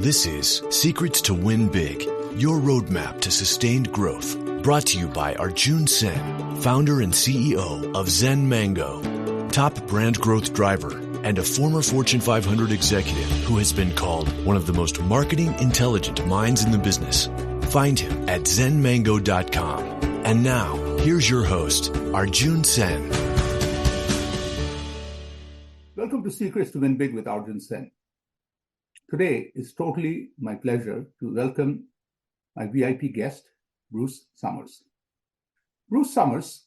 This is Secrets to Win Big, your roadmap to sustained growth. Brought to you by Arjun Sen, founder and CEO of Zen Mango, top brand growth driver, and a former Fortune 500 executive who has been called one of the most marketing intelligent minds in the business. Find him at zenmango.com. And now, here's your host, Arjun Sen. Welcome to Secrets to Win Big with Arjun Sen. Today is totally my pleasure to welcome my VIP guest, Bruce Summers. Bruce Summers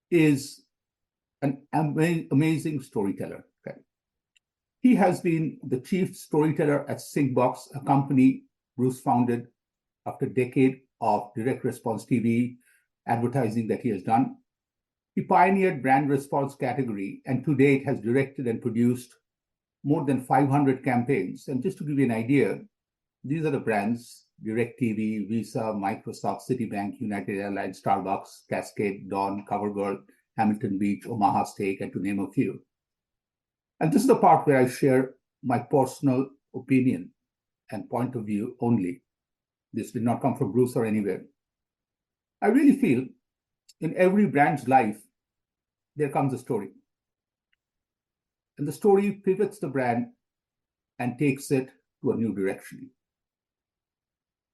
is an amazing storyteller. Okay? He has been the chief storyteller at Sincbox, a company Bruce founded after a decade of direct response TV advertising that he has done. He pioneered brand response category and to date has directed and produced more than 500 campaigns. And just to give you an idea, these are the brands: DIRECTV, Visa, Microsoft, Citibank, United Airlines, Starbucks, Cascade, Dawn, CoverGirl, Hamilton Beach, Omaha Steaks, and to name a few. And this is the part where I share my personal opinion and point of view only. This did not come from Bruce or anywhere. I really feel in every brand's life, there comes a story. And the story pivots the brand and takes it to a new direction.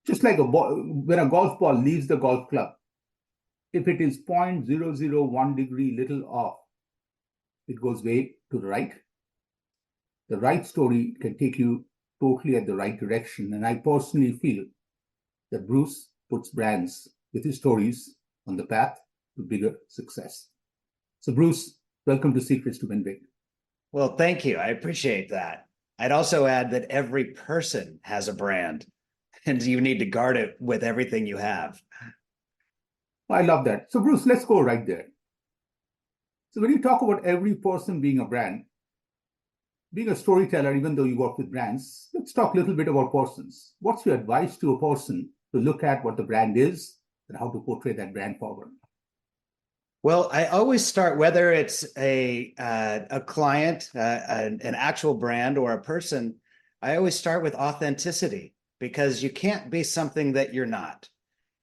Just like when a golf ball leaves the golf club, if it is 0.001 degree little off, it goes way to the right. The right story can take you totally at the right direction. And I personally feel that Bruce puts brands with his stories on the path to bigger success. So Bruce, welcome to Secrets to Win Big. Well, thank you. I appreciate that. I'd also add that every person has a brand and you need to guard it with everything you have. I love that. So Bruce, let's go right there. So when you talk about every person being a brand, being a storyteller, even though you work with brands, let's talk a little bit about persons. What's your advice to a person to look at what the brand is and how to portray that brand forward? Well, I always start, whether it's a client, an actual brand, or a person, I always start with authenticity, because you can't be something that you're not.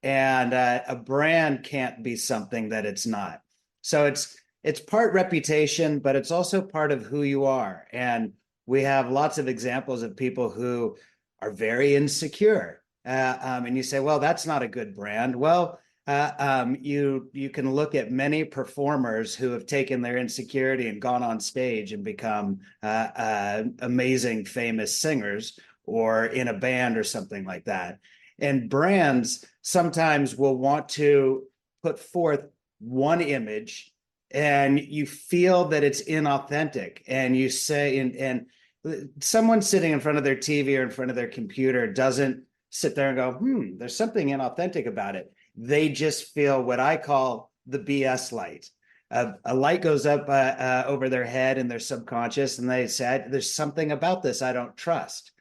And a brand can't be something that it's not. So it's part reputation, but it's also part of who you are. And we have lots of examples of people who are very insecure. And you say, well, that's not a good brand. Well, you can look at many performers who have taken their insecurity and gone on stage and become amazing, famous singers, or in a band or something like that. And brands sometimes will want to put forth one image and you feel that it's inauthentic. And you say, and someone sitting in front of their TV or in front of their computer doesn't sit there and go, there's something inauthentic about it. They just feel what I call the BS light. A light goes up over their head in their subconscious, and they say, there's something about this I don't trust.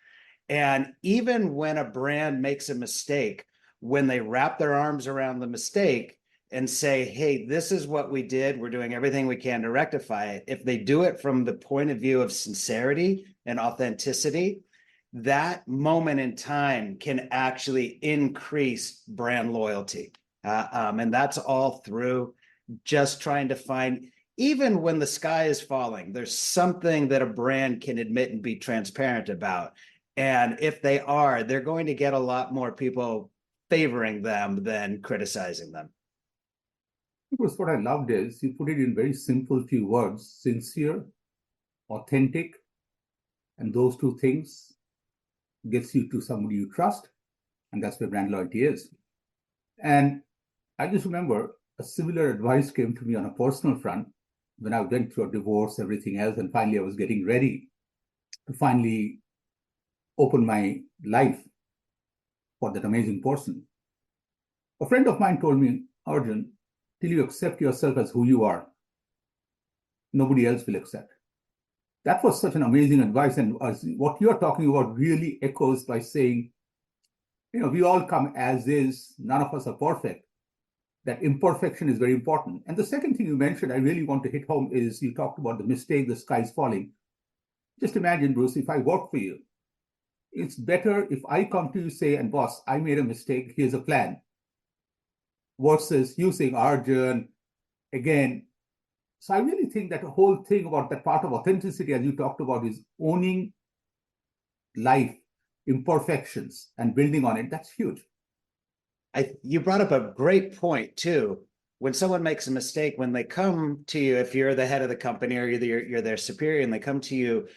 And even when a brand makes a mistake, when they wrap their arms around the mistake and say, hey, this is what we did, we're doing everything we can to rectify it. If they do it from the point of view of sincerity and authenticity, that moment in time can actually increase brand loyalty. And that's all through just trying to find, even when the sky is falling, there's something that a brand can admit and be transparent about. And if they are, they're going to get a lot more people favoring them than criticizing them. Because what I loved is you put it in very simple few words: sincere, authentic, and those two things gets you to somebody you trust, and that's where brand loyalty is. And I just remember a similar advice came to me on a personal front when I went through a divorce, everything else, and finally I was getting ready to finally open my life for that amazing person. A friend of mine told me, Arjun, till you accept yourself as who you are, nobody else will accept. That was such an amazing advice. And what you're talking about really echoes by saying, we all come as is. None of us are perfect. That imperfection is very important. And the second thing you mentioned, I really want to hit home, is you talked about the mistake, the sky's falling. Just imagine, Bruce, if I work for you it's better if I come to you, say, and boss, I made a mistake, here's a plan, versus you saying, Arjun, again. So I really think that the whole thing about that part of authenticity, as you talked about, is owning life, imperfections, and building on it. That's huge. You brought up a great point too. When someone makes a mistake, when they come to you, if you're the head of the company or you're their superior, and they come to you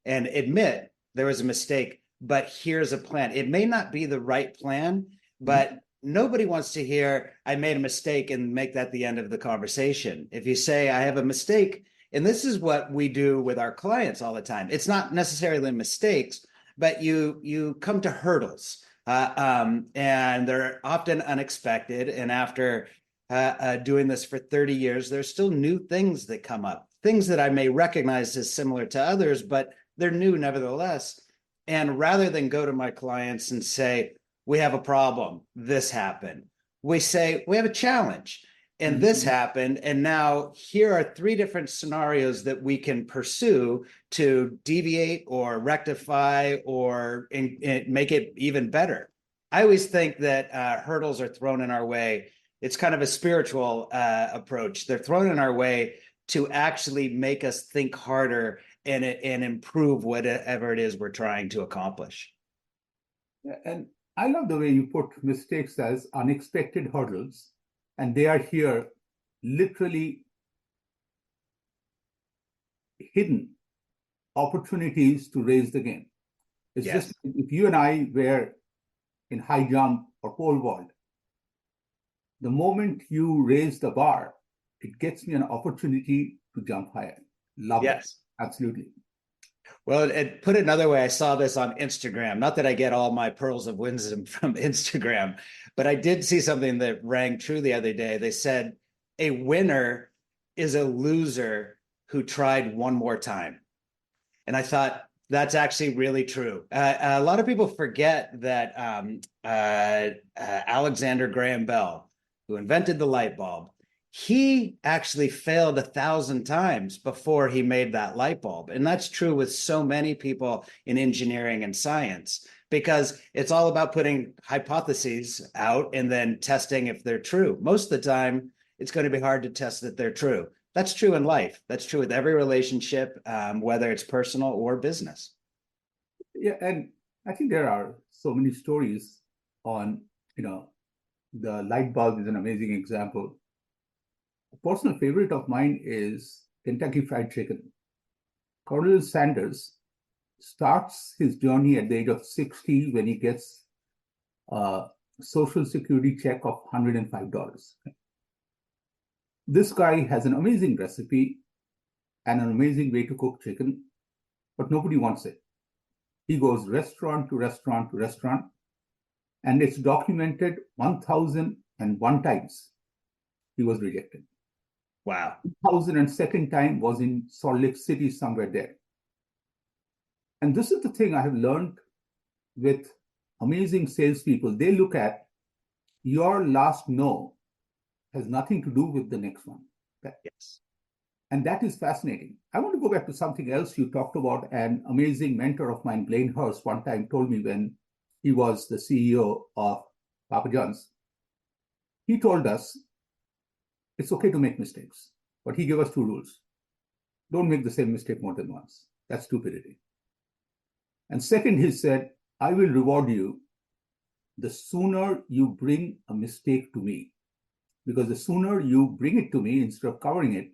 and admit there was a mistake, but here's a plan. It may not be the right plan, but nobody wants to hear, I made a mistake, and make that the end of the conversation. If you say, I have a mistake, and this is what we do with our clients all the time. It's not necessarily mistakes, but you come to hurdles, and they're often unexpected. And after doing this for 30 years, there's still new things that come up, things that I may recognize as similar to others, but they're new nevertheless. And rather than go to my clients and say, we have a problem, this happened, we say, we have a challenge, and this happened, and now here are 3 different scenarios that we can pursue to deviate or rectify or make it even better. I always think that hurdles are thrown in our way. It's kind of a spiritual approach. They're thrown in our way to actually make us think harder and improve whatever it is we're trying to accomplish. And I love the way you put mistakes as unexpected hurdles, and they are here literally hidden opportunities to raise the game. It's just, if you and I were in high jump or pole vault, the moment you raise the bar, it gets me an opportunity to jump higher. Love it. Absolutely. Well, put it another way, I saw this on Instagram. Not that I get all my pearls of wisdom from Instagram, but I did see something that rang true the other day. They said, a winner is a loser who tried one more time. And I thought, that's actually really true. A lot of people forget that Alexander Graham Bell, who invented the light bulb, he actually failed 1,000 times before he made that light bulb. And that's true with so many people in engineering and science, because it's all about putting hypotheses out and then testing if they're true. Most of the time, it's going to be hard to test that they're true. That's true in life. That's true with every relationship, whether it's personal or business. Yeah, and I think there are so many stories on, the light bulb is an amazing example. A personal favorite of mine is Kentucky Fried Chicken. Colonel Sanders starts his journey at the age of 60 when he gets a Social Security check of $105. This guy has an amazing recipe and an amazing way to cook chicken, but nobody wants it. He goes restaurant to restaurant to restaurant, and it's documented 1,001 times he was rejected. Wow. 1,002nd time was in Salt Lake City, somewhere there. And this is the thing I have learned with amazing salespeople. They look at your last no has nothing to do with the next one. Yes. And that is fascinating. I want to go back to something else you talked about. An amazing mentor of mine, Blaine Hurst, one time told me when he was the CEO of Papa John's, he told us, it's okay to make mistakes, but he gave us 2 rules. Don't make the same mistake more than once. That's stupidity. And second, he said, I will reward you the sooner you bring a mistake to me. Because the sooner you bring it to me instead of covering it,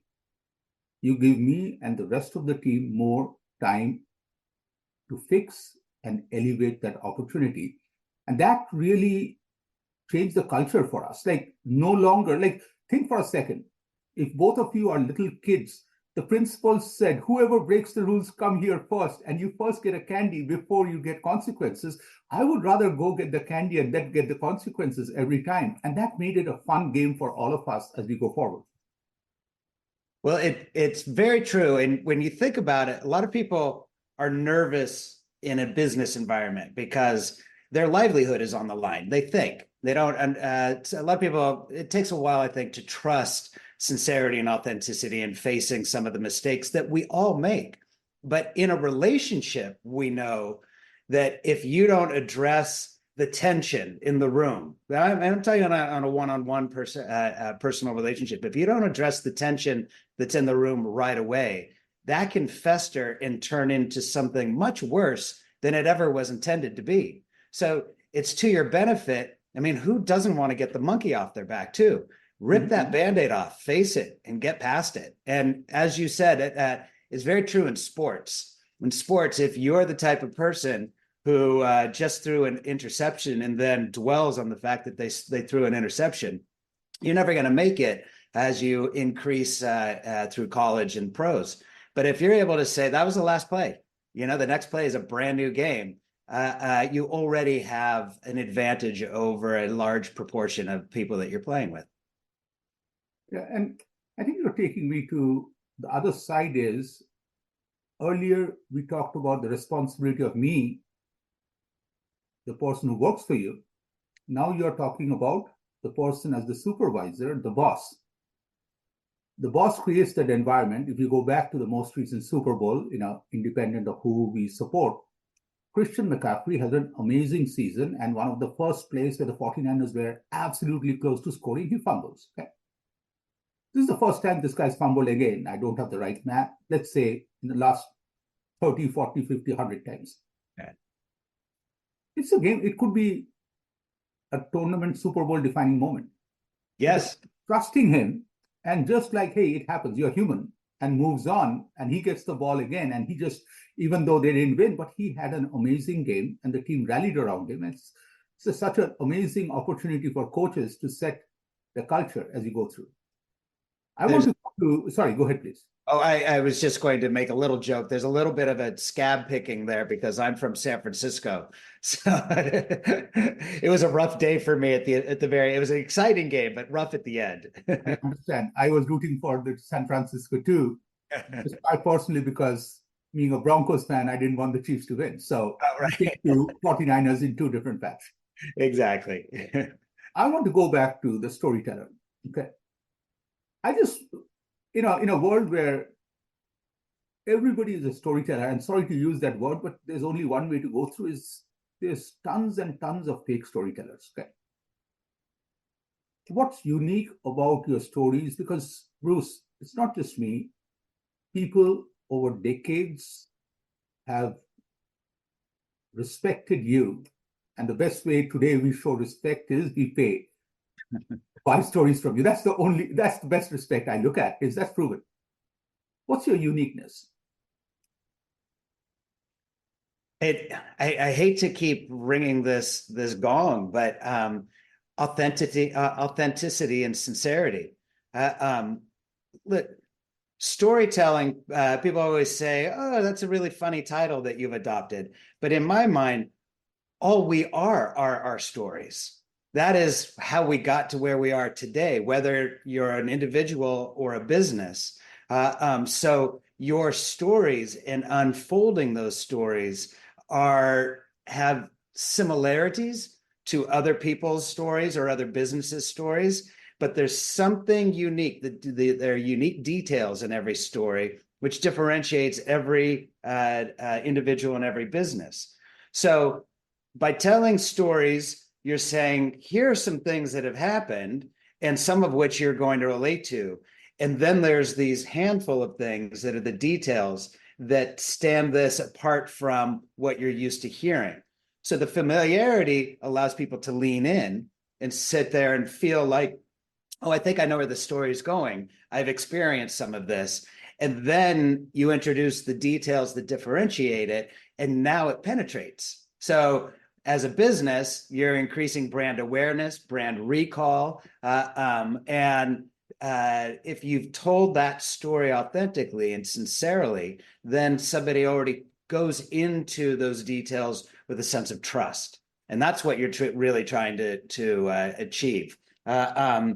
you give me and the rest of the team more time to fix and elevate that opportunity. And that really changed the culture for us. Like, no longer, think for a second. If both of you are little kids, the principal said, whoever breaks the rules, come here first, and you first get a candy before you get consequences. I would rather go get the candy and then get the consequences every time. And that made it a fun game for all of us as we go forward. Well, it's very true. And when you think about it, a lot of people are nervous in a business environment because their livelihood is on the line. They think they don't. And a lot of people, it takes a while, I think, to trust sincerity and authenticity and facing some of the mistakes that we all make. But in a relationship, we know that if you don't address the tension in the room, I'm telling you on a one-on-one personal relationship, if you don't address the tension that's in the room right away, that can fester and turn into something much worse than it ever was intended to be. So it's to your benefit. I mean, who doesn't want to get the monkey off their back too? Rip that Band-Aid off, face it, and get past it. And as you said, it's very true in sports. In sports, if you're the type of person who just threw an interception and then dwells on the fact that they threw an interception, you're never going to make it as you increase through college and pros. But if you're able to say, that was the last play, the next play is a brand new game, you already have an advantage over a large proportion of people that you're playing with. Yeah, and I think you're taking me to the other side is, earlier we talked about the responsibility of me, the person who works for you. Now you're talking about the person as the supervisor, the boss. The boss creates that environment. If you go back to the most recent Super Bowl, independent of who we support, Christian McCaffrey has an amazing season, and one of the first plays where the 49ers were absolutely close to scoring, he fumbles. Okay. This is the first time this guy's fumbled again. I don't have the right math. Let's say in the last 30, 40, 50, 100 times. Okay. It's a game. It could be a tournament Super Bowl defining moment. Yes. But trusting him, and just like, hey, it happens, you're human, and moves on, and he gets the ball again, and he just, even though they didn't win, but he had an amazing game, and the team rallied around him. It's such an amazing opportunity for coaches to set the culture as you go through. Sorry, go ahead, please. Oh, I was just going to make a little joke. There's a little bit of a scab picking there because I'm from San Francisco. So it was a rough day for me it was an exciting game, but rough at the end. I understand. I was rooting for the San Francisco too. I personally, because being a Broncos fan, I didn't want the Chiefs to win. So I picked the 49ers in two different paths. Exactly. I want to go back to the storyteller. Okay. I just, in a world where everybody is a storyteller, and sorry to use that word, but there's only one way to go through is there's tons and tons of fake storytellers. Okay. What's unique about your stories? Because, Bruce, it's not just me. People over decades have respected you. And the best way today we show respect is we pay. Buy stories from you. That's the best respect I look at, is that's proven. What's your uniqueness? I hate to keep ringing this gong, but authenticity and sincerity. Look, storytelling, people always say, oh, that's a really funny title that you've adopted. But in my mind, all we are our stories. That is how we got to where we are today, whether you're an individual or a business. So your stories and unfolding those stories have similarities to other people's stories or other businesses' stories, but there's something unique. There are unique details in every story, which differentiates every individual and every business. So by telling stories, you're saying, here are some things that have happened, and some of which you're going to relate to. And then there's these handful of things that are the details that stand this apart from what you're used to hearing. So the familiarity allows people to lean in and sit there and feel like, oh, I think I know where the story is going. I've experienced some of this. And then you introduce the details that differentiate it, and now it penetrates. So as a business, you're increasing brand awareness, brand recall, and if you've told that story authentically and sincerely, then somebody already goes into those details with a sense of trust, and that's what you're really trying to achieve. I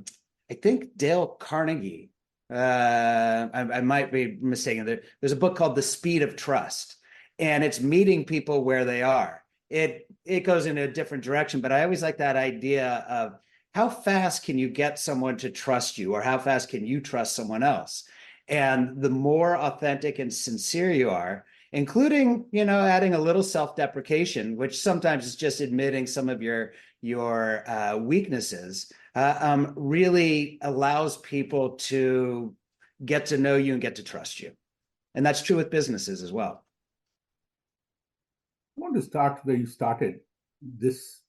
think Dale Carnegie. I might be mistaken. There's a book called The Speed of Trust, and it's meeting people where they are. It goes in a different direction, but I always like that idea of how fast can you get someone to trust you, or how fast can you trust someone else? And the more authentic and sincere you are, including, adding a little self-deprecation, which sometimes is just admitting some of your weaknesses, really allows people to get to know you and get to trust you. And that's true with businesses as well. I want to start where you started. This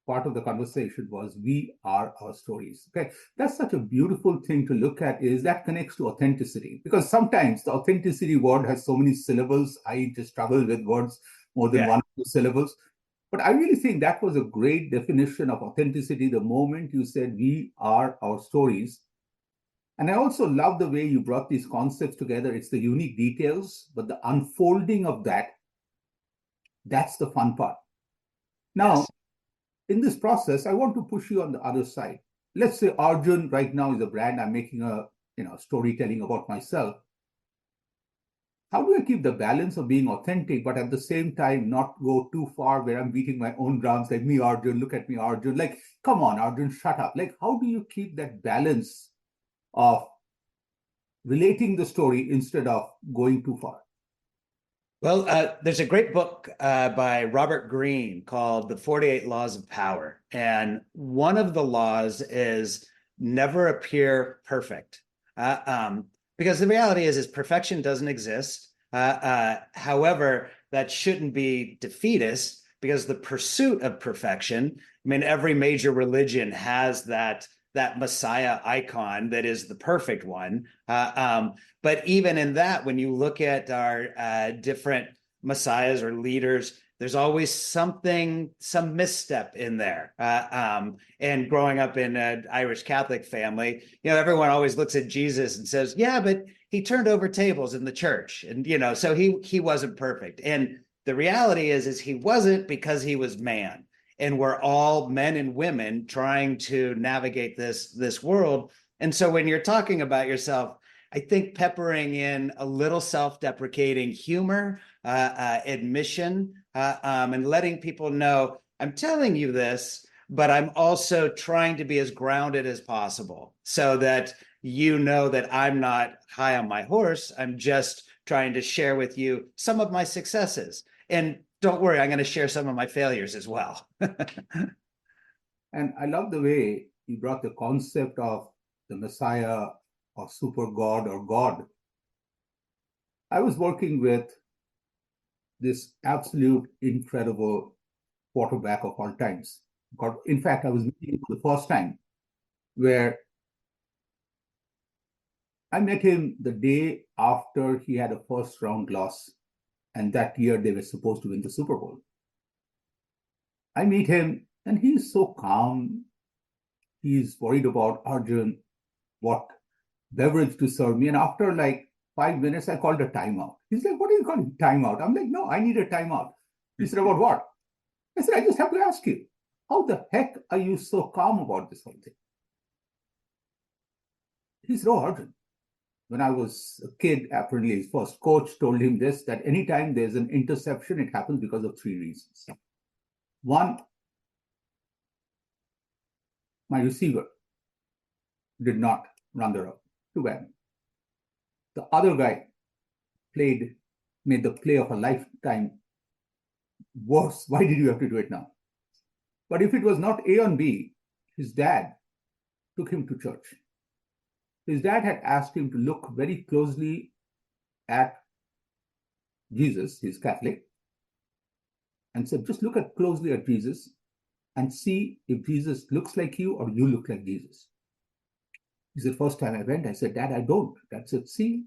part of the conversation was we are our stories. Okay, that's such a beautiful thing to look at, is that connects to authenticity, because sometimes the authenticity word has so many syllables. I just struggle with words more than 1 or 2 syllables. But I really think that was a great definition of authenticity the moment you said we are our stories. And I also love the way you brought these concepts together. It's the unique details, but the unfolding of that's the fun part. Now, in this process, I want to push you on the other side. Let's say Arjun right now is a brand. I'm making a storytelling about myself. How do I keep the balance of being authentic, but at the same time not go too far where I'm beating my own drums, like me, Arjun, look at me, Arjun. Like, come on, Arjun, shut up. Like, how do you keep that balance of relating the story instead of going too far? Well, there's a great book by Robert Greene called The 48 Laws of Power. And one of the laws is never appear perfect. Because the reality is perfection doesn't exist. However, that shouldn't be defeatist, because the pursuit of perfection, every major religion has that Messiah icon that is the perfect one. But even in that, when you look at our different messiahs or leaders, there's always some misstep in there. And growing up in an Irish Catholic family, everyone always looks at Jesus and says, yeah, but he turned over tables in the church. And, so he wasn't perfect. And the reality is he wasn't, because he was man. And we're all men and women trying to navigate this world. And so when you're talking about yourself, I think peppering in a little self-deprecating humor, admission, and letting people know, I'm telling you this, but I'm also trying to be as grounded as possible, so that that I'm not high on my horse. I'm just trying to share with you some of my successes. And don't worry, I'm going to share some of my failures as well. And I love the way you brought the concept of the Messiah or super God or God. I was working with this absolute incredible quarterback of all times. In fact, I was meeting him for the first time, where I met him the day after he had a first round loss. And that year they were supposed to win the Super Bowl. I meet him and he's so calm. He's worried about Arjun, what beverage to serve me. And after like 5 minutes, I called a timeout. He's like, what are you calling timeout? I'm like, no, I need a timeout. He said, about what? I said, I just have to ask you, how the heck are you so calm about this whole thing? He said, oh, Arjun, when I was a kid, apparently his first coach told him this, that anytime there's an interception, it happens because of 3 reasons. One, my receiver did not run the route. Too bad. The other guy made the play of a lifetime worse. Why did you have to do it now? But if it was not A on B, his dad took him to church. His dad had asked him to look very closely at Jesus, he's Catholic, and said, just look closely at Jesus and see if Jesus looks like you or you look like Jesus. He said, first time I went, I said, Dad, I don't. Dad said, see,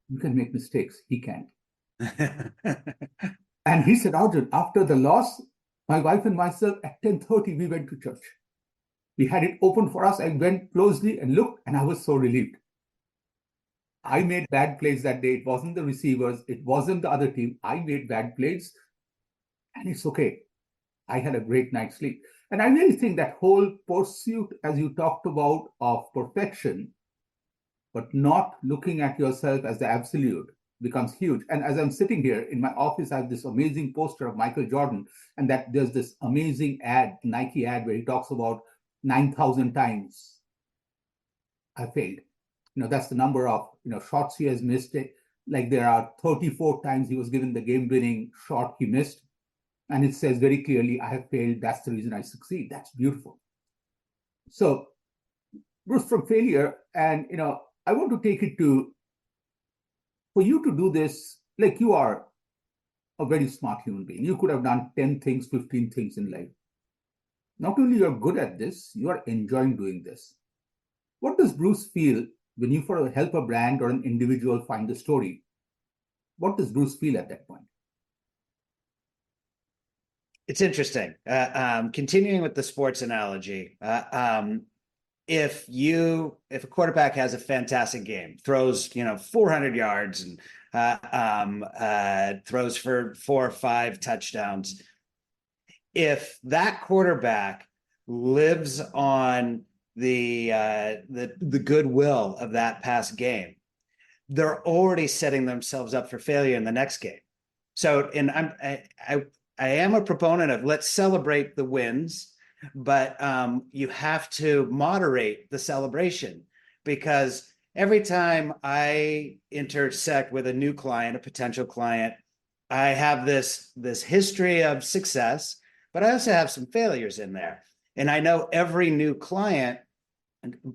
you can make mistakes. He can't. And he said, Arjun, after the loss, my wife and myself at 10:30, we went to church. We had it open for us. I went closely and looked, and I was so relieved. I made bad plays that day. It wasn't the receivers. It wasn't the other team. I made bad plays, and it's okay. I had a great night's sleep. And I really think that whole pursuit, as you talked about, of perfection, but not looking at yourself as the absolute, becomes huge. And as I'm sitting here in my office, I have this amazing poster of Michael Jordan, and that there's this amazing ad, Nike ad, where he talks about 9,000 times I failed. That's the number of shots he has missed. like there are 34 times he was given the game-winning shot he missed, and it says very clearly, I have failed, that's the reason I succeed. That's beautiful. So, Bruce, from failure, and I want to take it to, for you to do this, like you are a very smart human being. You could have done 10 things, 15 things in life. Not only you're good at this, you are enjoying doing this. What does Bruce feel when you help a brand or an individual find the story? What does Bruce feel at that point? It's interesting. Continuing with the sports analogy, if a quarterback has a fantastic game, throws 400 yards and throws for 4 or 5 touchdowns, if that quarterback lives on the goodwill of that past game, they're already setting themselves up for failure in the next game. So, and I am a proponent of let's celebrate the wins, but you have to moderate the celebration, because every time I intersect with a new client, a potential client, I have this history of success, but I also have some failures in there. And I know every new client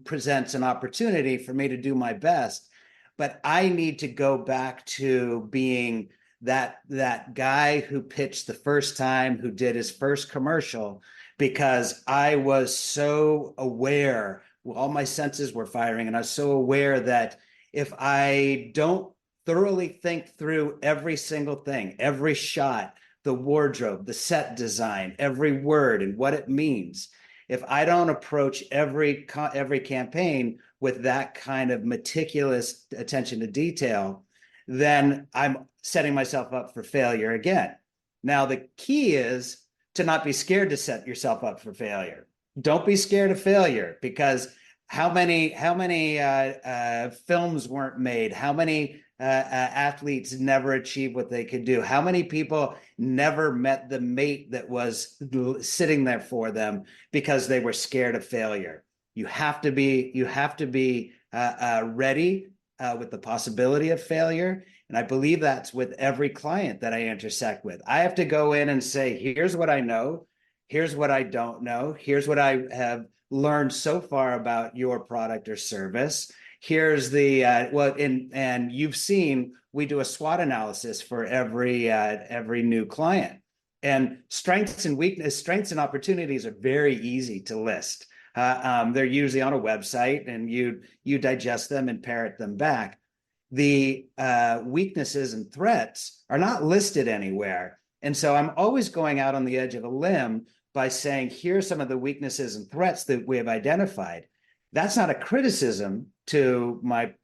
presents an opportunity for me to do my best, but I need to go back to being that guy who pitched the first time, who did his first commercial, because I was so aware, all my senses were firing, and I was so aware that if I don't thoroughly think through every single thing, every shot, the wardrobe, the set design, every word and what it means, if I don't approach every campaign with that kind of meticulous attention to detail, then I'm setting myself up for failure again. Now, the key is to not be scared to set yourself up for failure. Don't be scared of failure, because how many films weren't made? How many athletes never achieved what they could do? How many people never met the mate that was sitting there for them because they were scared of failure? You have to be ready with the possibility of failure. And I believe that's with every client that I intersect with. I have to go in and say, here's what I know. Here's what I don't know. Here's what I have learned so far about your product or service. Here's the, and you've seen, we do a SWOT analysis for every new client. And strengths and opportunities are very easy to list. They're usually on a website, and you digest them and parrot them back. The weaknesses and threats are not listed anywhere. And so I'm always going out on the edge of a limb by saying, here's some of the weaknesses and threats that we have identified. That's not a criticism to my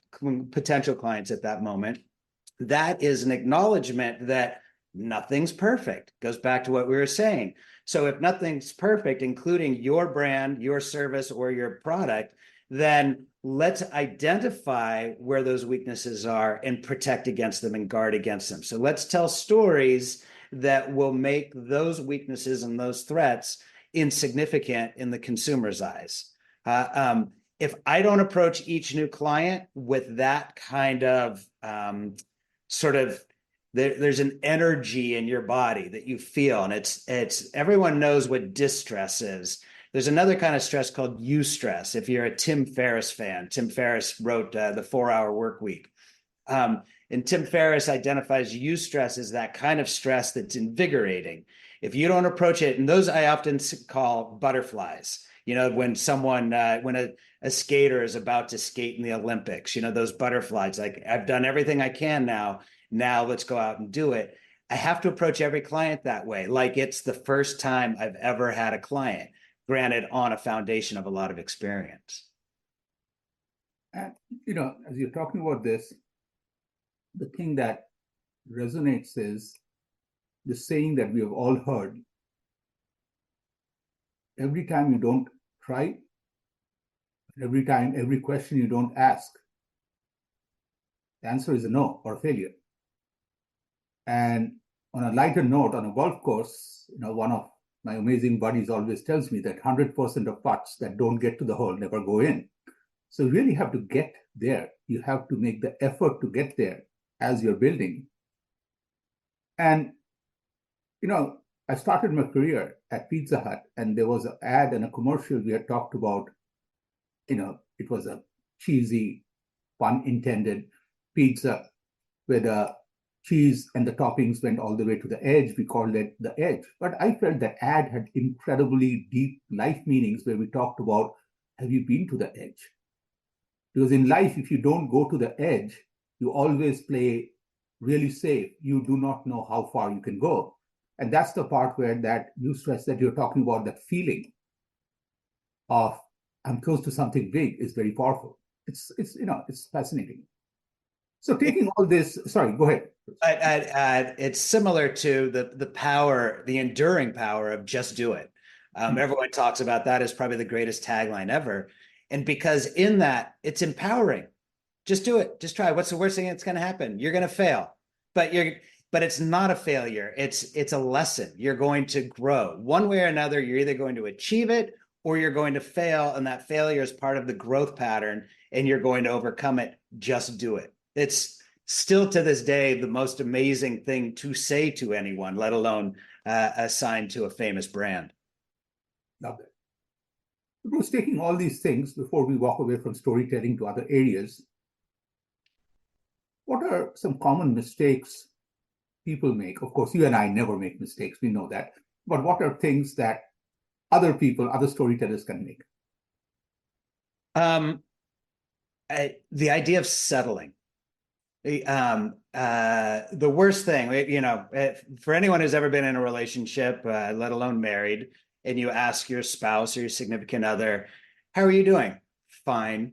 potential clients at that moment. That is an acknowledgement that nothing's perfect. Goes back to what we were saying. So if nothing's perfect, including your brand, your service, or your product, then let's identify where those weaknesses are and protect against them and guard against them. So let's tell stories that will make those weaknesses and those threats insignificant in the consumer's eyes. If I don't approach each new client with that kind of there's an energy in your body that you feel, and it's everyone knows what distress is. There's another kind of stress called eustress. If you're a Tim Ferriss fan, Tim Ferriss wrote the 4-Hour Work Week. And Tim Ferriss identifies eustress as that kind of stress that's invigorating. If you don't approach it, and those I often call butterflies, when someone, when a skater is about to skate in the Olympics, those butterflies, like, I've done everything I can now let's go out and do it. I have to approach every client that way, like it's the first time I've ever had a client, granted on a foundation of a lot of experience. And, as you're talking about this, the thing that resonates is the saying that we have all heard: every time you don't try, every question you don't ask, the answer is a no or failure. And on a lighter note, on a golf course, one of my amazing buddies always tells me that 100% of putts that don't get to the hole never go in. So you really have to get there. You have to make the effort to get there. as you're building. And, I started my career at Pizza Hut, and there was an ad and a commercial we had talked about, it was a cheesy, pun intended, pizza where the cheese and the toppings went all the way to the edge. We called it the edge. But I felt that ad had incredibly deep life meanings where we talked about, have you been to the edge? Because in life, if you don't go to the edge, you always play really safe. You do not know how far you can go. And that's the part where that you stress that you're talking about, that feeling of I'm close to something big is very powerful. It's fascinating. So taking all this, sorry, go ahead. It's similar to the power, the enduring power of just do it. Everyone talks about that as probably the greatest tagline ever. And because in that, it's empowering. Just do it. Just try. What's the worst thing that's going to happen? You're going to fail, but it's not a failure. It's a lesson. You're going to grow one way or another. You're either going to achieve it or you're going to fail. And that failure is part of the growth pattern and you're going to overcome it. Just do it. It's still to this day the most amazing thing to say to anyone, let alone assign to a famous brand. Love it. Bruce, taking all these things before we walk away from storytelling to other areas, what are some common mistakes people make? Of course, you and I never make mistakes. We know that. But what are things that other people, other storytellers can make? The idea of settling. The worst thing, for anyone who's ever been in a relationship, let alone married, and you ask your spouse or your significant other, how are you doing? Fine.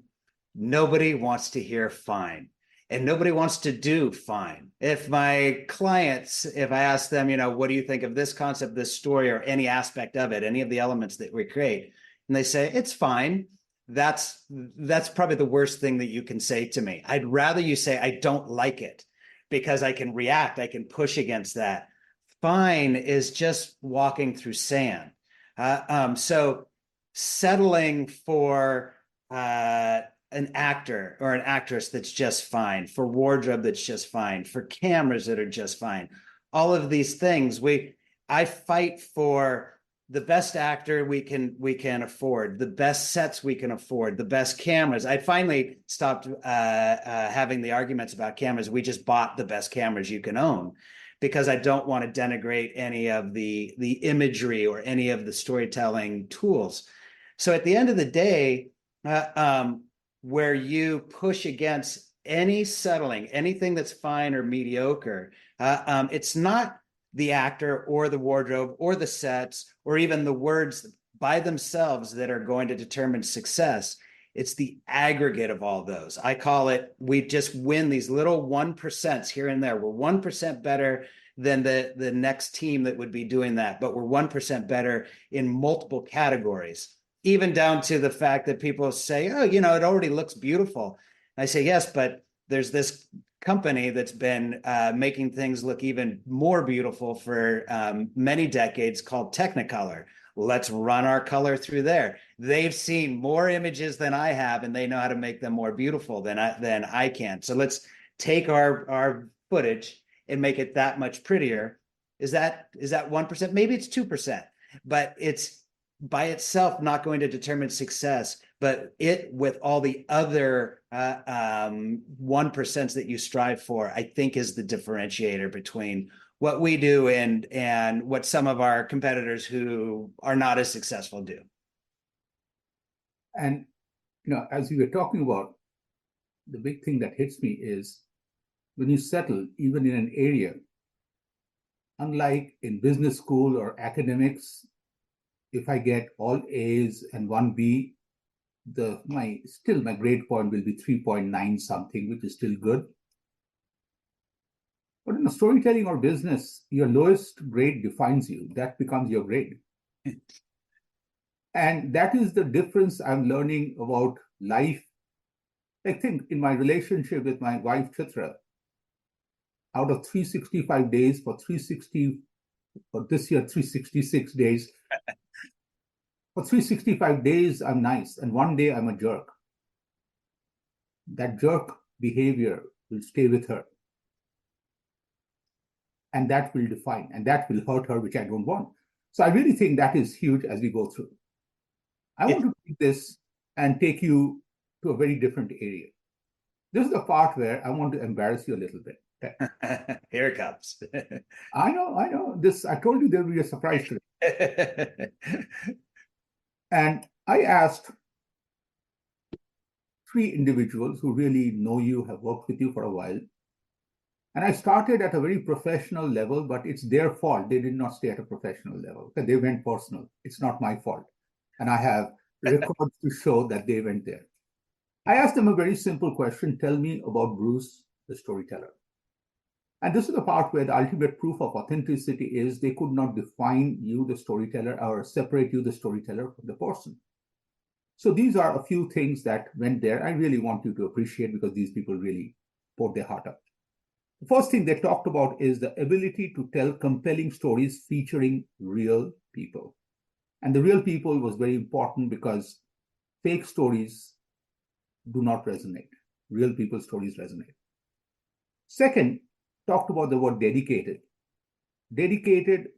Nobody wants to hear fine. And nobody wants to do fine. If my clients, if I ask them, what do you think of this concept, this story, or any aspect of it, any of the elements that we create, and they say, it's fine. That's probably the worst thing that you can say to me. I'd rather you say, I don't like it, because I can react. I can push against that. Fine is just walking through sand. So settling for an actor or an actress that's just fine, for wardrobe that's just fine, for cameras that are just fine. All of these things, I fight for the best actor we can afford, the best sets we can afford, the best cameras. I finally stopped having the arguments about cameras. We just bought the best cameras you can own, because I don't want to denigrate any of the imagery or any of the storytelling tools. So at the end of the day, where you push against any settling, anything that's fine or mediocre, it's not the actor or the wardrobe or the sets or even the words by themselves that are going to determine success. It's the aggregate of all those. I call it, we just win these little 1% here and there. We're 1% better than the next team that would be doing that, but we're 1% better in multiple categories, even down to the fact that people say, oh, it already looks beautiful. I say, yes, but there's this company that's been making things look even more beautiful for many decades called Technicolor. Let's run our color through there. They've seen more images than I have, and they know how to make them more beautiful than I can. So let's take our footage and make it that much prettier. Is that 1%? Maybe it's 2%, but it's by itself not going to determine success, but it with all the other 1% that you strive for, I think is the differentiator between what we do and what some of our competitors who are not as successful do. And, as you were talking about, the big thing that hits me is when you settle, even in an area, unlike in business school or academics, if I get all A's and one B, my grade point will be 3.9 something, which is still good. But in storytelling or business, your lowest grade defines you. That becomes your grade. And that is the difference I'm learning about life. I think in my relationship with my wife, Chitra, out of 365 days for this year, 366 days, for 365 days, I'm nice. And one day I'm a jerk. That jerk behavior will stay with her. and that will define, and that will hurt her, which I don't want. So I really think that is huge as we go through. I want to take this and take you to a very different area. This is the part where I want to embarrass you a little bit. Here it comes. I know. This, I told you there will be a surprise today. And I asked 3 individuals who really know you, have worked with you for a while. And I started at a very professional level, but it's their fault. They did not stay at a professional level. They went personal. It's not my fault. And I have records to show that they went there. I asked them a very simple question. Tell me about Bruce, the storyteller. And this is the part where the ultimate proof of authenticity is they could not define you, the storyteller, or separate you, the storyteller, from the person. So these are a few things that went there. I really want you to appreciate because these people really poured their heart out. The first thing they talked about is the ability to tell compelling stories featuring real people. And the real people was very important because fake stories do not resonate. Real people's stories resonate. Second, talked about the word dedicated. Dedicated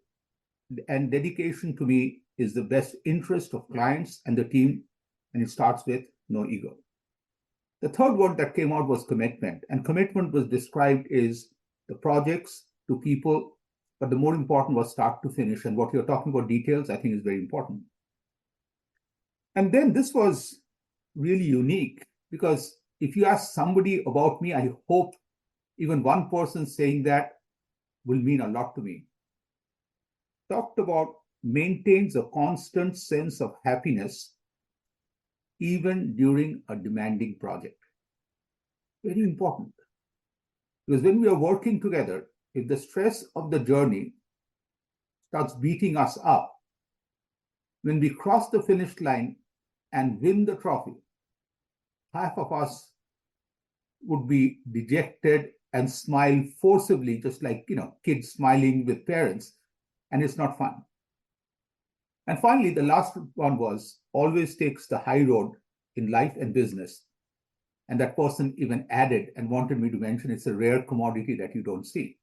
and dedication to me is the best interest of clients and the team, and it starts with no ego. The third word that came out was commitment, and commitment was described as the projects to people, but the more important was start to finish, and what you're talking about details, I think is very important. And then this was really unique because if you ask somebody about me, I hope even one person saying that will mean a lot to me. Talked about maintains a constant sense of happiness even during a demanding project. Very important. Because when we are working together, if the stress of the journey starts beating us up, when we cross the finish line and win the trophy, half of us would be dejected and smile forcibly, just like, kids smiling with parents, and it's not fun. And finally, the last one was always takes the high road in life and business. And that person even added and wanted me to mention it's a rare commodity that you don't see.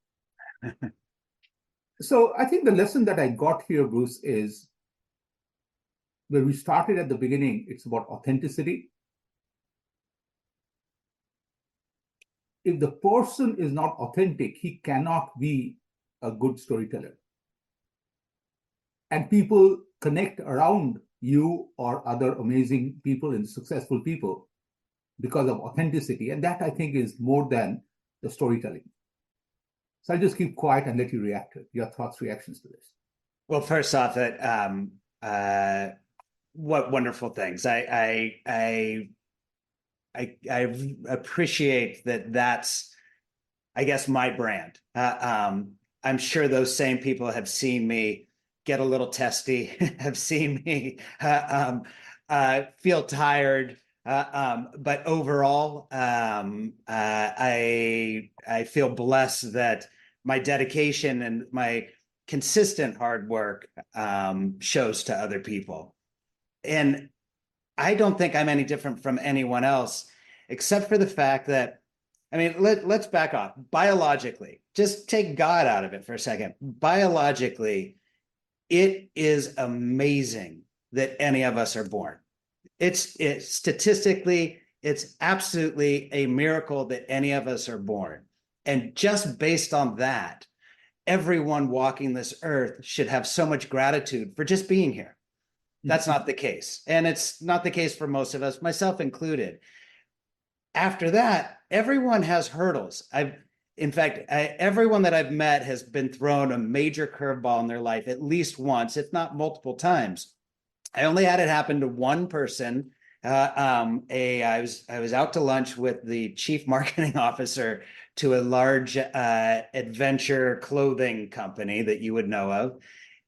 So I think the lesson that I got here, Bruce, is where we started at the beginning, it's about authenticity. If the person is not authentic, he cannot be a good storyteller. And people connect around you or other amazing people and successful people because of authenticity. And that, I think, is more than the storytelling. So I'll just keep quiet and let you react to it. Your thoughts, reactions to this. Well, first off, what wonderful things. I appreciate that. That's, I guess, my brand. I'm sure those same people have seen me get a little testy, have seen me feel tired. But overall, I feel blessed that my dedication and my consistent hard work shows to other people. And I don't think I'm any different from anyone else, except for the fact that, let's back off. Biologically, just take God out of it for a second. Biologically, it is amazing that any of us are born. It's statistically, it's absolutely a miracle that any of us are born. And just based on that, everyone walking this earth should have so much gratitude for just being here. That's not the case. And it's not the case for most of us, myself included. After that, everyone has hurdles. Everyone that I've met has been thrown a major curveball in their life at least once, if not multiple times. I only had it happen to one person. I was out to lunch with the chief marketing officer to a large adventure clothing company that you would know of.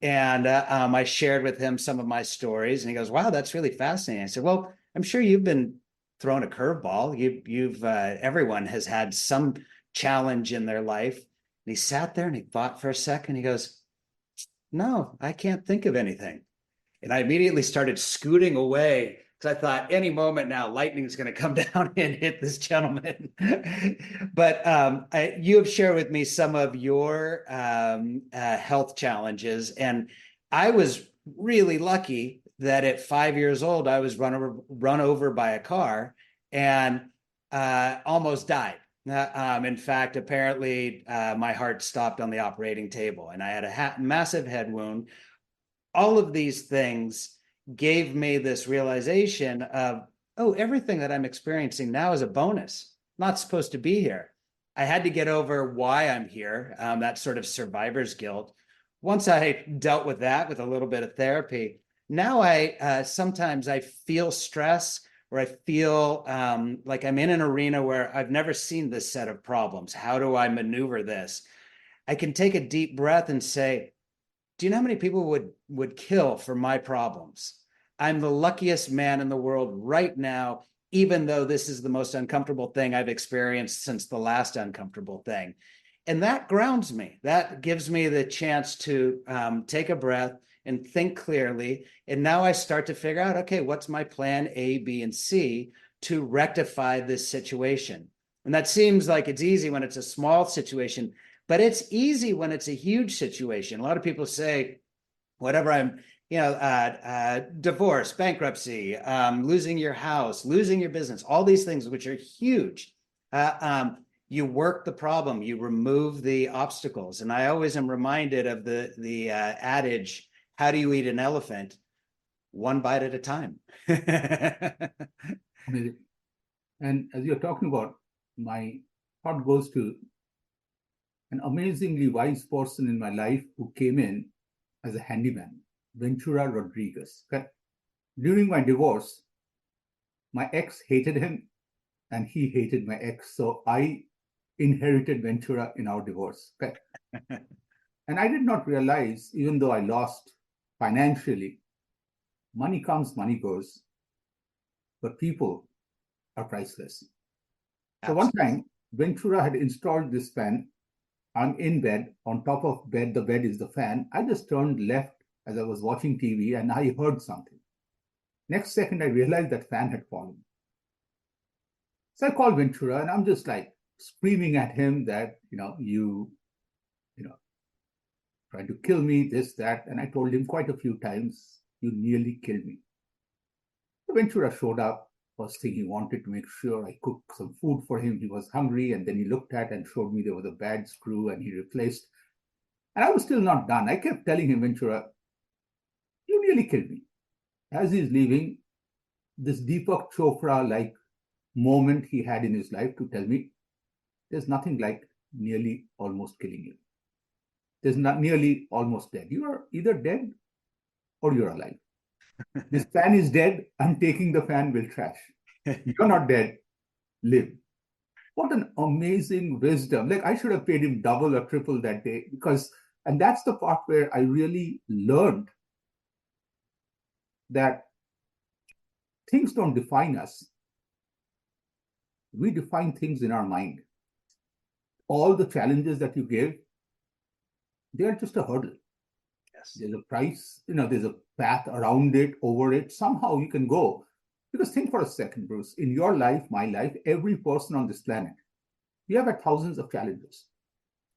And I shared with him some of my stories, and he goes, "Wow, that's really fascinating." I said, "Well, I'm sure you've been thrown a curveball. Everyone has had some challenge in their life." And he sat there and he thought for a second. He goes, "No, I can't think of anything." And I immediately started scooting away because I thought any moment now, lightning is going to come down and hit this gentleman. But you have shared with me some of your health challenges, and I was really lucky that at 5 years old, I was run over by a car and almost died. In fact, apparently, my heart stopped on the operating table, and I had a massive head wound. All of these things gave me this realization of, oh, everything that I'm experiencing now is a bonus. I'm not supposed to be here. I had to get over why I'm here, that sort of survivor's guilt. Once I dealt with that with a little bit of therapy, now I sometimes I feel stress, or I feel like I'm in an arena where I've never seen this set of problems. How do I maneuver this? I can take a deep breath and say, do you know how many people would kill for my problems? I'm the luckiest man in the world right now, even though this is the most uncomfortable thing I've experienced since the last uncomfortable thing. And that grounds me. That gives me the chance to take a breath and think clearly. And now I start to figure out, okay, what's my plan A, B, and C to rectify this situation? And that seems like it's easy when it's a small situation, but it's easy when it's a huge situation. A lot of people say, whatever I'm, divorce, bankruptcy, losing your house, losing your business, all these things, which are huge. You work the problem, you remove the obstacles. And I always am reminded of the adage, how do you eat an elephant? One bite at a time. Amazing. And as you're talking about, my heart goes to an amazingly wise person in my life who came in as a handyman, Ventura Rodriguez. Okay? During my divorce, my ex hated him and he hated my ex. So I inherited Ventura in our divorce. Okay? And I did not realize, even though I lost financially, money comes, money goes, but people are priceless. So one time, Ventura had installed this fan. I'm in bed. On top of bed, the bed is the fan. I just turned left as I was watching TV and I heard something. Next second, I realized that fan had fallen. So I called Ventura and I'm just like screaming at him that, you trying to kill me, this, that. And I told him quite a few times, you nearly killed me. So Ventura showed up. First thing, he wanted to make sure I cooked some food for him. He was hungry, and then he looked at and showed me there was a bad screw, and he replaced. And I was still not done. I kept telling him, Ventura, you nearly killed me. As he's leaving, this Deepak Chopra-like moment he had in his life to tell me, there's nothing like nearly almost killing you. There's not nearly almost dead. You are either dead or you're alive. This fan is dead. I'm taking the fan, will trash. You're not dead. Live. What an amazing wisdom. Like, I should have paid him double or triple that day and that's the part where I really learned that things don't define us. We define things in our mind. All the challenges that you give, they are just a hurdle. Yes. There's a price, there's a path around it, over it. Somehow you can go. Because think for a second, Bruce, in your life, my life, every person on this planet, we have had thousands of challenges.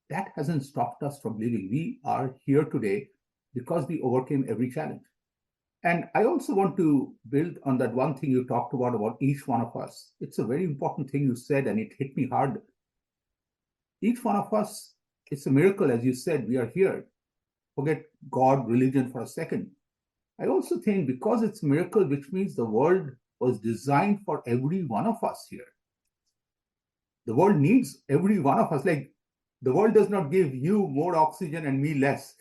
That hasn't stopped us from living. We are here today because we overcame every challenge. And I also want to build on that one thing you talked about each one of us. It's a very important thing you said, and it hit me hard. Each one of us, it's a miracle, as you said, we are here. Forget God, religion for a second. I also think because it's a miracle, which means the world was designed for every one of us here. The world needs every one of us. Like, the world does not give you more oxygen and me less.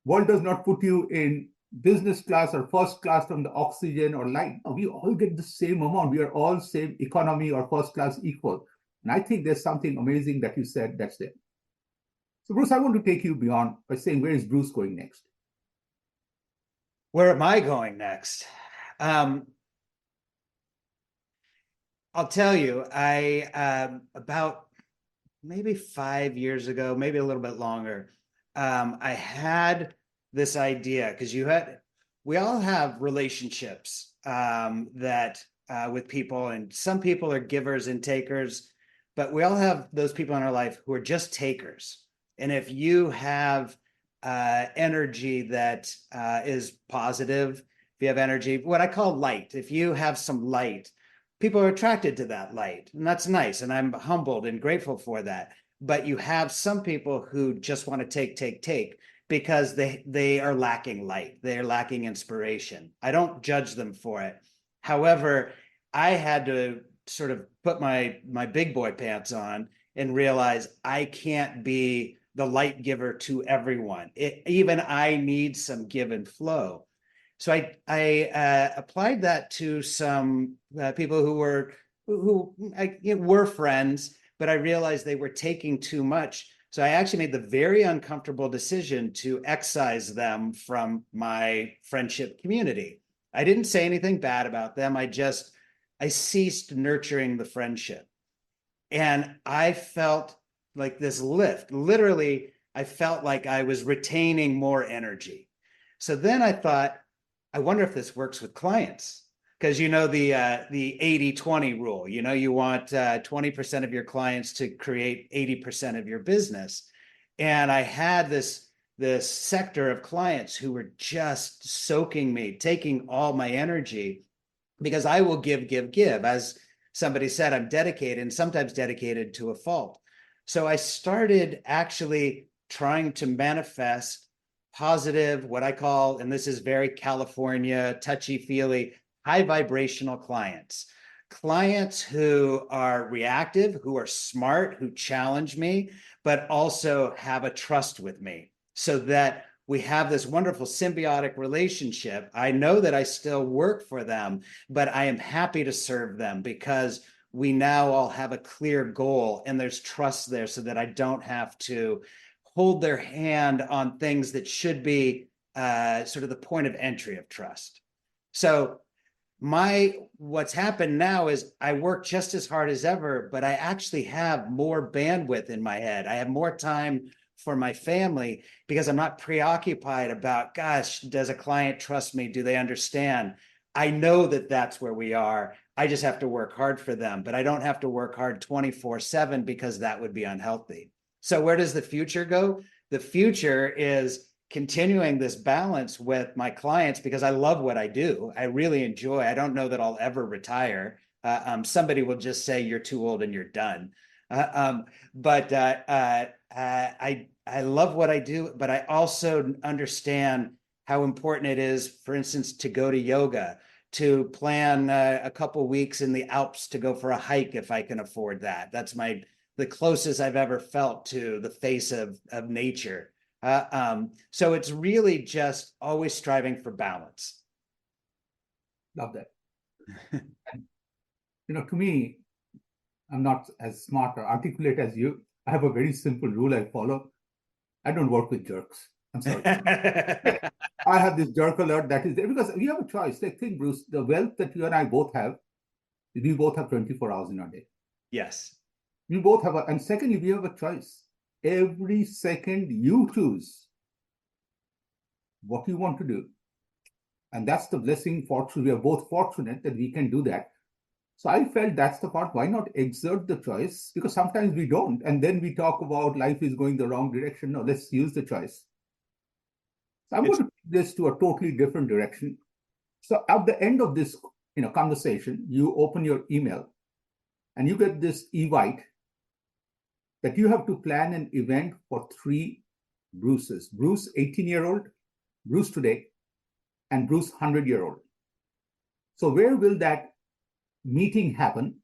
World does not put you in business class or first class from the oxygen or light. No, we all get the same amount. We are all same economy or first class equal. And I think there's something amazing that you said that's there. So, Bruce, I want to take you beyond by saying, where is Bruce going next? Where am I going next? I'll tell you, I about maybe 5 years ago, maybe a little bit longer, I had this idea, because we all have relationships that with people, and some people are givers and takers, but we all have those people in our life who are just takers. And if you have energy that is positive, if you have energy, what I call light, if you have some light, people are attracted to that light, and that's nice. And I'm humbled and grateful for that. But you have some people who just want to take because they are lacking light. They are lacking inspiration. I don't judge them for it. However, I had to sort of put my big boy pants on and realize I can't be the light giver to everyone. Even I need some give and flow. So I applied that to some people who were friends, but I realized they were taking too much. So I actually made the very uncomfortable decision to excise them from my friendship community. I didn't say anything bad about them. I ceased nurturing the friendship. And I felt like this lift. Literally, I felt like I was retaining more energy. So then I thought, I wonder if this works with clients. Because the 80-20 rule, you want 20% of your clients to create 80% of your business. And I had this sector of clients who were just soaking me, taking all my energy, because I will give. As somebody said, I'm dedicated, and sometimes dedicated to a fault. So I started actually trying to manifest positive, what I call, and this is very California, touchy-feely, high vibrational clients who are reactive, who are smart, who challenge me, but also have a trust with me, so that we have this wonderful symbiotic relationship. I know that I still work for them, but I am happy to serve them because we now all have a clear goal and there's trust there, so that I don't have to hold their hand on things that should be sort of the point of entry of trust. So what's happened now is I work just as hard as ever, but I actually have more bandwidth in my head. I have more time for my family because I'm not preoccupied about, gosh, does a client trust me? Do they understand? I know that that's where we are. I just have to work hard for them, but I don't have to work hard 24/7 because that would be unhealthy. So where does the future go? The future is continuing this balance with my clients because I love what I do. I really enjoy. I don't know that I'll ever retire. Somebody will just say you're too old and you're done. But I love what I do, but I also understand how important it is, for instance, to go to yoga, to plan a couple weeks in the Alps to go for a hike if I can afford that. That's the closest I've ever felt to the face of nature. So it's really just always striving for balance. Love that. To me, I'm not as smart or articulate as you. I have a very simple rule I follow. I don't work with jerks. I'm sorry. I have this jerk alert that is there because you have a choice. Like, think, Bruce, the wealth that you and I both have, we both have 24 hours in a day. Yes. We both have and secondly, we have a choice. Every second you choose what you want to do. And that's the blessing, fortune. We are both fortunate that we can do that. So I felt that's the part. Why not exert the choice? Because sometimes we don't. And then we talk about life is going the wrong direction. No, let's use the choice. So I'm going to take this to a totally different direction. So at the end of this conversation, you open your email and you get this invite that you have to plan an event for 3 Bruces. Bruce, 18-year-old, Bruce today, and Bruce, 100-year-old. So where will that meeting happen?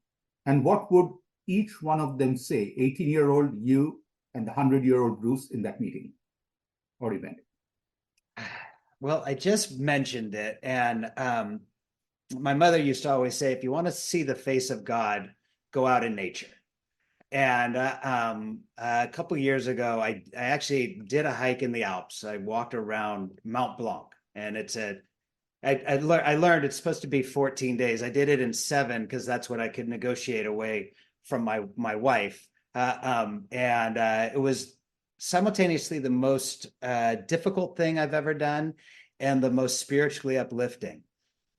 And what would each one of them say, 18-year-old you and the 100-year-old Bruce, in that meeting or event? Well, I just mentioned it. And my mother used to always say, if you want to see the face of God, go out in nature. And a couple of years ago, I actually did a hike in the Alps. I walked around Mount Blanc, and I learned it's supposed to be 14 days. I did it in 7 because that's what I could negotiate away from my wife. It was simultaneously the most difficult thing I've ever done and the most spiritually uplifting.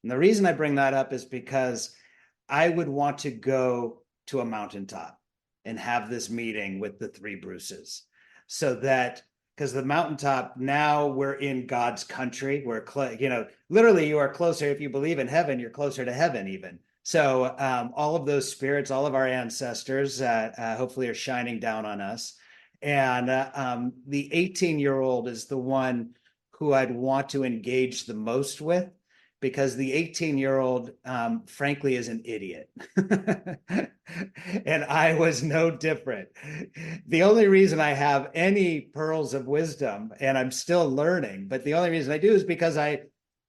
And the reason I bring that up is because I would want to go to a mountaintop and have this meeting with the three Bruces, so that, because the mountaintop, now we're in God's country. We're, literally you are closer. If you believe in heaven, you're closer to heaven even. So all of those spirits, all of our ancestors, hopefully are shining down on us. And the 18-year-old is the one who I'd want to engage the most with, because the 18-year-old, frankly, is an idiot. And I was no different. The only reason I have any pearls of wisdom, and I'm still learning, but the only reason I do is because I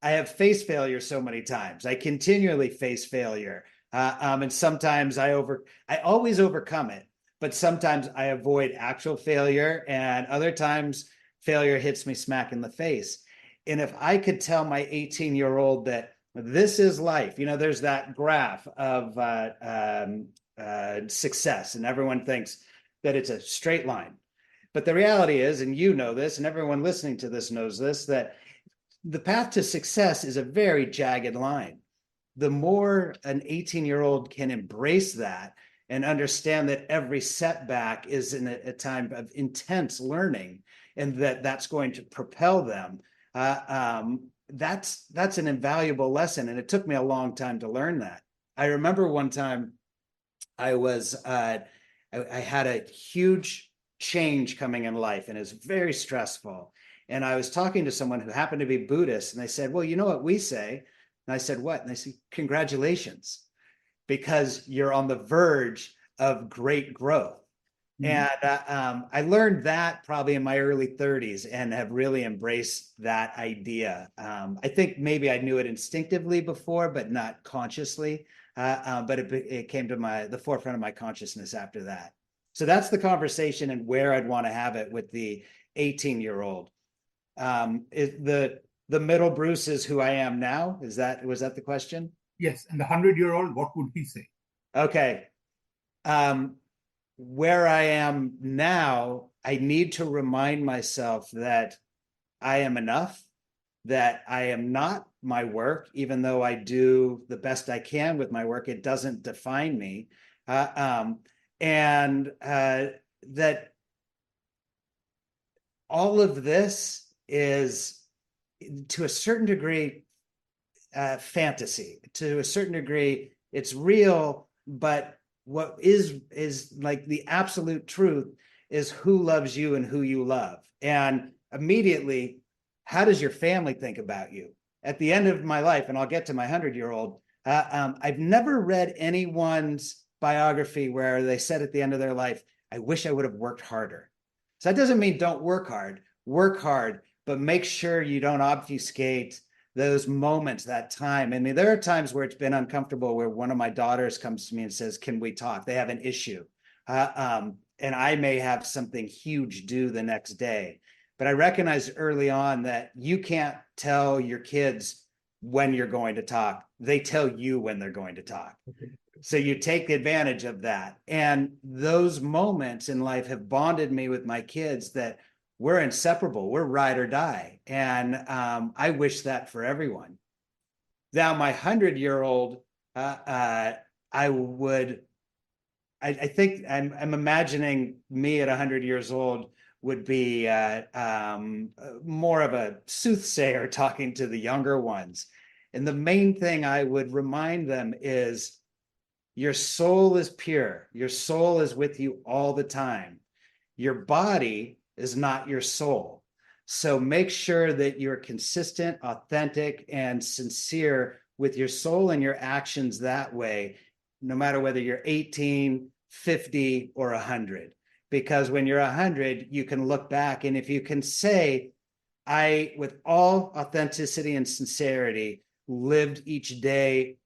have faced failure so many times. I continually face failure. And sometimes I always overcome it, but sometimes I avoid actual failure, and other times failure hits me smack in the face. And if I could tell my 18-year-old that this is life, there's that graph of success, and everyone thinks that it's a straight line. But the reality is, and you know this, and everyone listening to this knows this, that the path to success is a very jagged line. The more an 18-year-old can embrace that and understand that every setback is in a time of intense learning, and that's going to propel them, that's an invaluable lesson. And it took me a long time to learn that. I remember one time I had a huge change coming in life, and it was very stressful. And I was talking to someone who happened to be Buddhist, and they said, well, you know what we say? And I said, what? And they said, congratulations, because you're on the verge of great growth. And I learned that probably in my early 30s, and have really embraced that idea. I think maybe I knew it instinctively before, but not consciously. But it came to the forefront of my consciousness after that. So that's the conversation, and where I'd want to have it with the 18-year-old. The middle Bruce is who I am now. Was that the question? Yes. And the 100-year-old, what would he say? Okay. Where I am now, I need to remind myself that I am enough, that I am not my work, even though I do the best I can with my work, it doesn't define me. And that all of this is, to a certain degree, fantasy. To a certain degree, it's real, but what is like the absolute truth is who loves you and who you love. And immediately, how does your family think about you? At the end of my life, and I'll get to my 100-year-old, I've never read anyone's biography where they said at the end of their life, I wish I would have worked harder. So that doesn't mean don't work hard, but make sure you don't obfuscate those moments, that time. I mean, there are times where it's been uncomfortable, where one of my daughters comes to me and says, can we talk? They have an issue. And I may have something huge due the next day. But I recognized early on that you can't tell your kids when you're going to talk. They tell you when they're going to talk. Okay. So you take advantage of that. And those moments in life have bonded me with my kids, that we're inseparable. We're ride or die. And I wish that for everyone. Now, my 100-year-old, I think I'm imagining me at 100 years old would be more of a soothsayer talking to the younger ones. And the main thing I would remind them is, your soul is pure. Your soul is with you all the time. Your body is not your soul. So make sure that you're consistent, authentic, and sincere with your soul and your actions that way, no matter whether you're 18, 50, or 100. Because when you're 100, you can look back, and if you can say, I, with all authenticity and sincerity, lived each day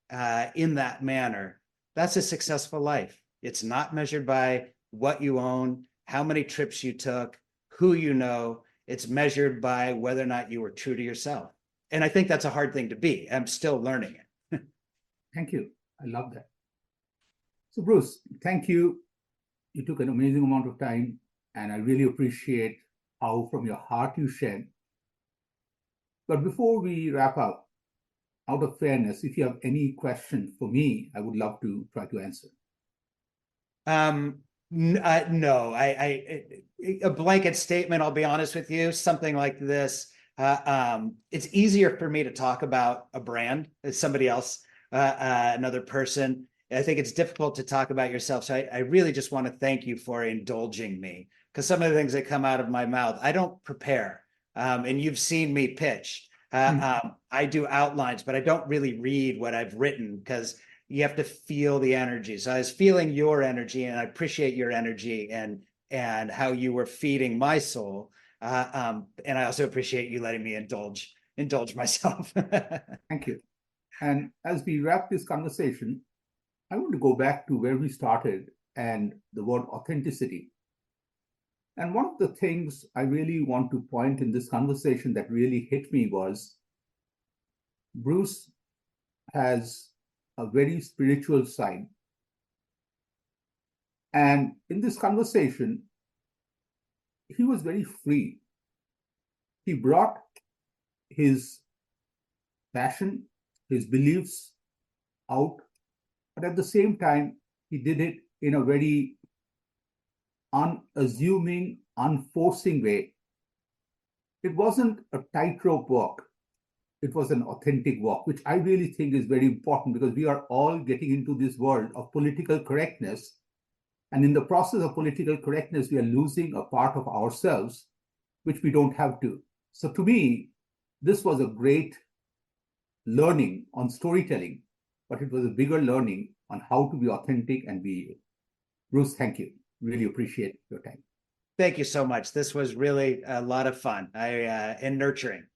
in that manner, that's a successful life. It's not measured by what you own, how many trips you took, who you know. It's measured by whether or not you were true to yourself. And I think that's a hard thing to be. I'm still learning it. Thank you. I love that. So Bruce, thank you. You took an amazing amount of time, and I really appreciate how from your heart you shared. But before we wrap up, out of fairness, if you have any question for me, I would love to try to answer. No, a blanket statement, I'll be honest with you, something like this. It's easier for me to talk about a brand as somebody else, another person. I think it's difficult to talk about yourself. So I really just want to thank you for indulging me, because some of the things that come out of my mouth, I don't prepare. And you've seen me pitch. I do outlines, but I don't really read what I've written because you have to feel the energy. So I was feeling your energy, and I appreciate your energy and how you were feeding my soul. And I also appreciate you letting me indulge myself. Thank you. And as we wrap this conversation, I want to go back to where we started and the word authenticity. And one of the things I really want to point in this conversation that really hit me was Bruce has a very spiritual side. And in this conversation, he was very free. He brought his passion, his beliefs out, but at the same time, he did it in a very unassuming, unforcing way. It wasn't a tightrope walk. It was an authentic walk, which I really think is very important because we are all getting into this world of political correctness. And in the process of political correctness, we are losing a part of ourselves, which we don't have to. So to me, this was a great learning on storytelling, but it was a bigger learning on how to be authentic and be you. Bruce, thank you. Really appreciate your time. Thank you so much. This was really a lot of fun and nurturing.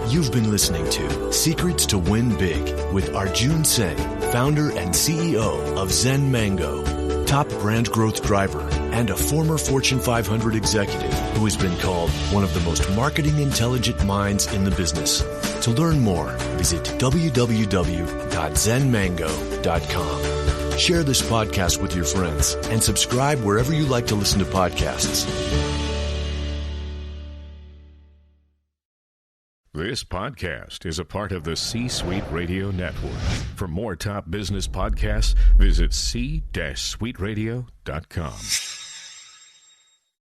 You've been listening to Secrets to Win Big with Arjun Sen, founder and CEO of Zen Mango, top brand growth driver, and a former Fortune 500 executive who has been called one of the most marketing intelligent minds in the business. To learn more, visit www.zenmango.com. Share this podcast with your friends and subscribe wherever you like to listen to podcasts. This podcast is a part of the C-Suite Radio Network. For more top business podcasts, visit c-suiteradio.com.